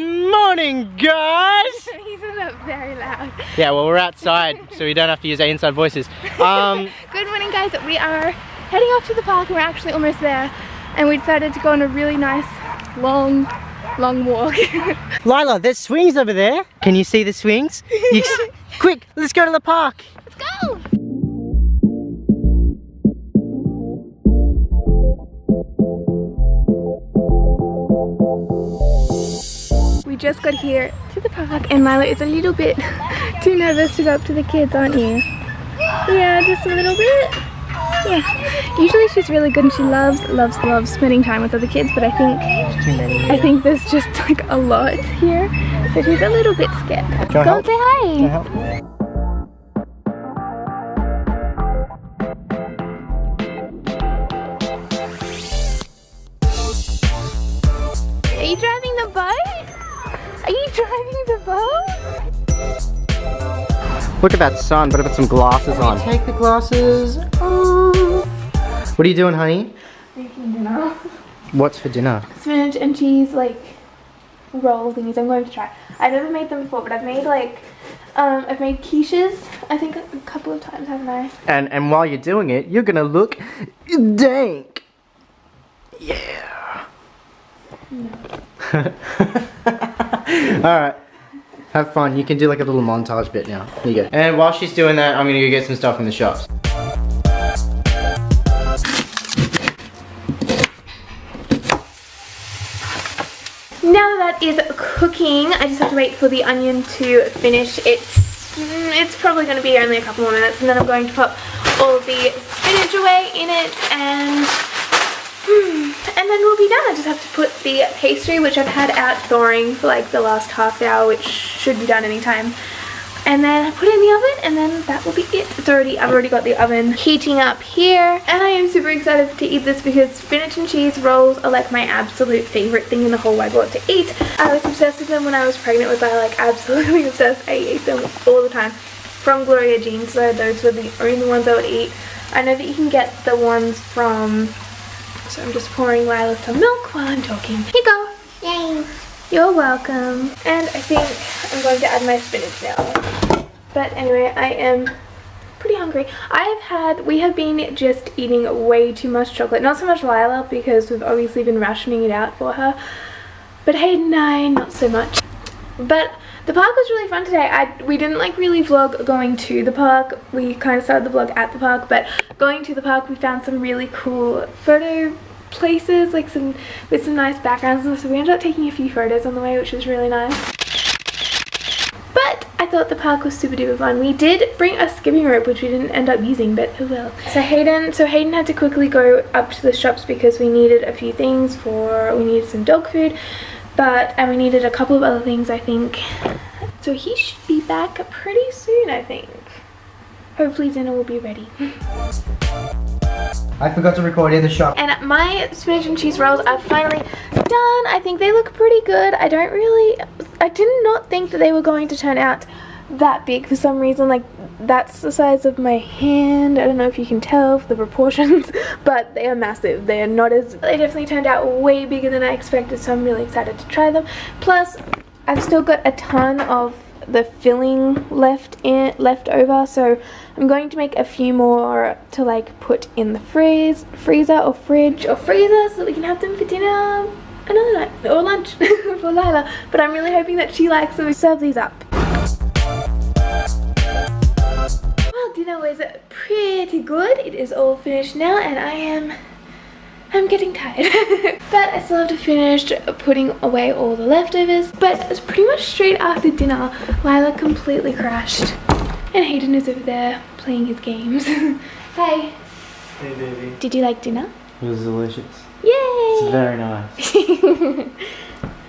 morning, guys! He said that very loud. Yeah, well, we're outside, so we don't have to use our inside voices. Good morning, guys. We are heading off to the park and we're actually almost there. And we decided to go on a really nice, long walk. Lila, there's swings over there. Can you see the swings? Quick, let's go to the park. Let's go! We just got here to the park and Lila is a little bit too nervous to go up to the kids, aren't you? Yeah, just a little bit. Yeah. Usually she's really good and she loves spending time with other kids, but I think there's just like a lot here, so she's a little bit scared. Go and say hi. Are you driving the boat? Are you driving the boat? Look at that sun, but I've got some glasses on. Take the glasses off. What are you doing, honey? Making dinner. What's for dinner? Spinach and cheese, like, roll thingies. I'm going to try. I've never made them before, but I've made, like, I've made quiches, I think, a couple of times, haven't I? And while you're doing it, you're gonna look dank. Yeah. No. Alright. Have fun. You can do like a little montage bit now. Here you go. And while she's doing that, I'm gonna go get some stuff from the shops. Now that is cooking, I just have to wait for the onion to finish. It's probably going to be only a couple more minutes, and then I'm going to put all the spinach away in it, and then we'll be done. I just have to put the pastry, which I've had out thawing for like the last half hour, which should be done anytime. And then I put it in the oven, and then that will be it. I've already got the oven heating up here, and I am super excited to eat this because spinach and cheese rolls are like my absolute favorite thing in the whole wide world to eat. I was obsessed with them when I was pregnant with Lila, like absolutely obsessed. I ate them all the time from Gloria Jean's, so those were the only ones I would eat. I know that you can get the ones from, so I'm just pouring Lila some milk while I'm talking. Here you go. Yay. You're welcome. And I think I'm going to add my spinach now. But anyway, I am pretty hungry. We have been just eating way too much chocolate. Not so much Lila because we've obviously been rationing it out for her. But Hayden and I, not so much. But the park was really fun today. We didn't like really vlog going to the park. We kind of started the vlog at the park, but going to the park we found some really cool photo places, like with some nice backgrounds, and so we ended up taking a few photos on the way, which was really nice. But I thought the park was super duper fun. We did bring a skipping rope, which we didn't end up using, but oh well. So Hayden had to quickly go up to the shops because we needed a few things. We needed some dog food, and we needed a couple of other things, I think. So he should be back pretty soon, I think. Hopefully dinner will be ready. I forgot to record in the shop. And my spinach and cheese rolls are finally done. I think they look pretty good. I did not think that they were going to turn out that big for some reason. Like, that's the size of my hand. I don't know if you can tell the proportions, but they are massive. They definitely turned out way bigger than I expected, so I'm really excited to try them. Plus, I've still got a ton of the filling left over, so I'm going to make a few more to like put in the freezer or fridge or freezer so that we can have them for dinner another night or lunch for Lila. But I'm really hoping that she likes them. Serve these up. Well, dinner was pretty good. It is all finished now, and I'm getting tired. But I still have to finish putting away all the leftovers. But it's pretty much straight after dinner, Lila completely crashed. And Hayden is over there playing his games. Hey. Hey, baby. Did you like dinner? It was delicious. Yay! It's very nice.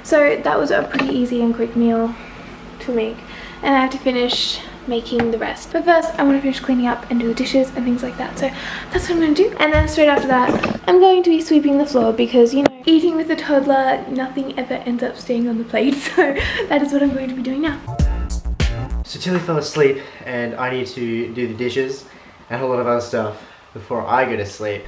So that was a pretty easy and quick meal to make. And I have to finish making the rest. But first, I want to finish cleaning up and do the dishes and things like that. So that's what I'm going to do. And then straight after that, I'm going to be sweeping the floor because, you know, eating with a toddler, nothing ever ends up staying on the plate. So that is what I'm going to be doing now. So Tilly fell asleep and I need to do the dishes and a lot of other stuff before I go to sleep.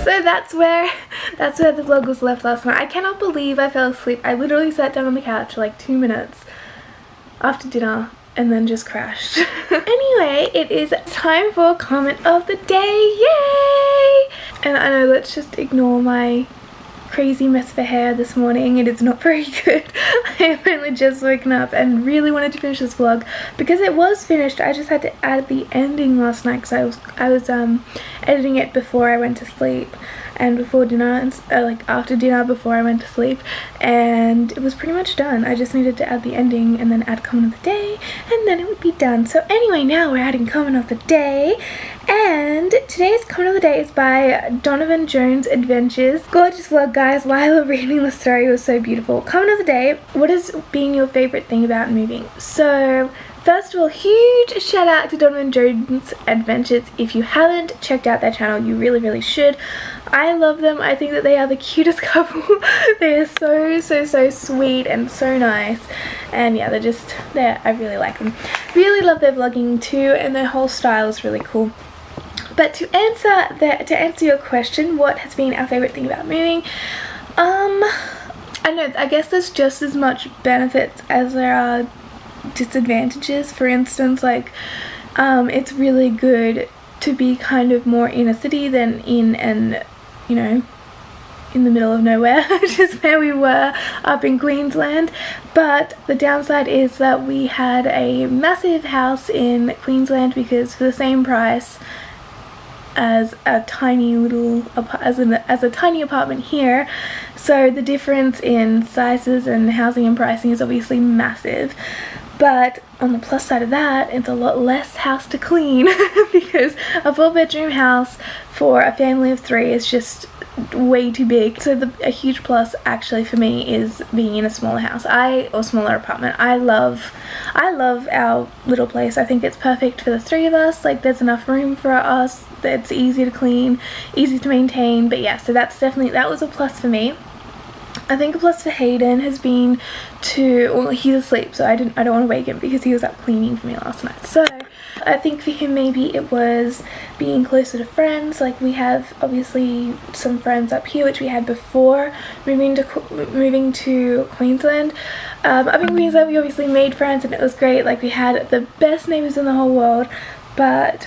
So that's where the vlog was left last night. I cannot believe I fell asleep. I literally sat down on the couch for like 2 minutes after dinner and then just crashed. Anyway, it is time for comment of the day. Yay! And I know, let's just ignore my crazy mess of hair this morning. It is not very good. I have only just woken up and really wanted to finish this vlog because it was finished. I just had to add the ending last night because I was editing it before I went to sleep and before dinner, and like after dinner before I went to sleep, and it was pretty much done. I just needed to add the ending and then add comment of the day, and then it would be done. So anyway, now we're adding comment of the day, and today's comment of the day is by Donovan Jones Adventures. Gorgeous vlog, guys. Lila reading the story was so beautiful. Comment of the day: what has been your favorite thing about moving? So first of all, huge shout out to Donovan Jones Adventures. If you haven't checked out their channel, you really should. I love them. I think that they are the cutest couple. They are so sweet and so nice, and yeah, I really like them. Really love their vlogging too, and their whole style is really cool. But to answer your question, what has been our favorite thing about moving? I guess there's just as much benefits as there are disadvantages. For instance, like it's really good to be kind of more in a city than in the middle of nowhere, which is where we were up in Queensland. But the downside is that we had a massive house in Queensland, because for the same price as a tiny apartment here, so the difference in sizes and housing and pricing is obviously massive. But on the plus side of that, it's a lot less house to clean because a 4-bedroom house for a family of 3 is just way too big. So a huge plus actually for me is being in a smaller house or smaller apartment. I love our little place. I think it's perfect for the 3 of us. Like, there's enough room for us. It's easy to clean, easy to maintain. But yeah, so that was a plus for me. I think a plus for Hayden has been well, he's asleep, so I don't want to wake him because he was up cleaning for me last night. So I think for him maybe it was being closer to friends. Like, we have obviously some friends up here which we had before moving to Queensland. Up in Queensland we obviously made friends and it was great. Like, we had the best neighbours in the whole world. But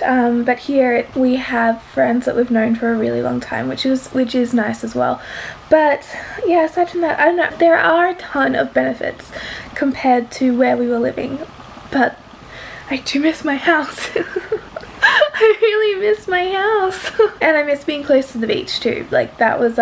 here we have friends that we've known for a really long time, which is nice as well. But yeah, aside from that, I don't know, there are a ton of benefits compared to where we were living, but I do miss my house. I really miss my house. And I miss being close to the beach too. Like, that was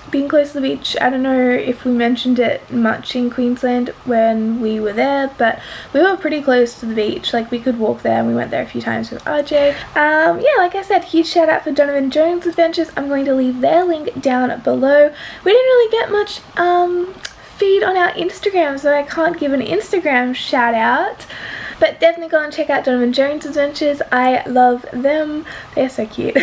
being close to the beach. I don't know if we mentioned it much in Queensland when we were there, but we were pretty close to the beach. Like, we could walk there, and we went there a few times with RJ. Yeah, like I said, huge shout out for Donovan Jones Adventures. I'm going to leave their link down below. We didn't really get much feed on our Instagram, so I can't give an Instagram shout out. But definitely go and check out Donovan Jones Adventures. I love them. They're so cute.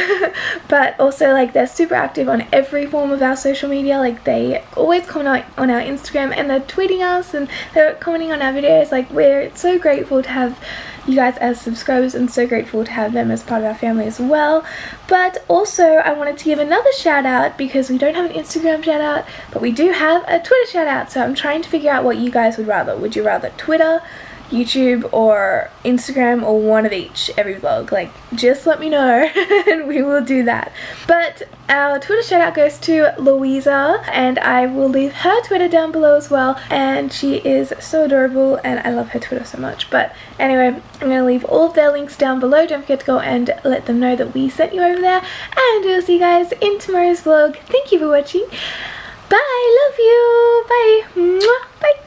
But also, like, they're super active on every form of our social media. Like, they always comment on our Instagram, and they're tweeting us, and they're commenting on our videos. Like, we're so grateful to have you guys as subscribers, and so grateful to have them as part of our family as well. But also, I wanted to give another shout out, because we don't have an Instagram shout out, but we do have a Twitter shout out. So I'm trying to figure out what you guys would rather. Would you rather Twitter, YouTube, or Instagram, or one of each every vlog? Like, just let me know and we will do that. But our Twitter shout out goes to Louisa, and I will leave her Twitter down below as well, and she is so adorable and I love her Twitter so much. But anyway, I'm going to leave all of their links down below. Don't forget to go and let them know that we sent you over there, and we'll see you guys in tomorrow's vlog. Thank you for watching. Bye, love you, bye. Mwah. Bye.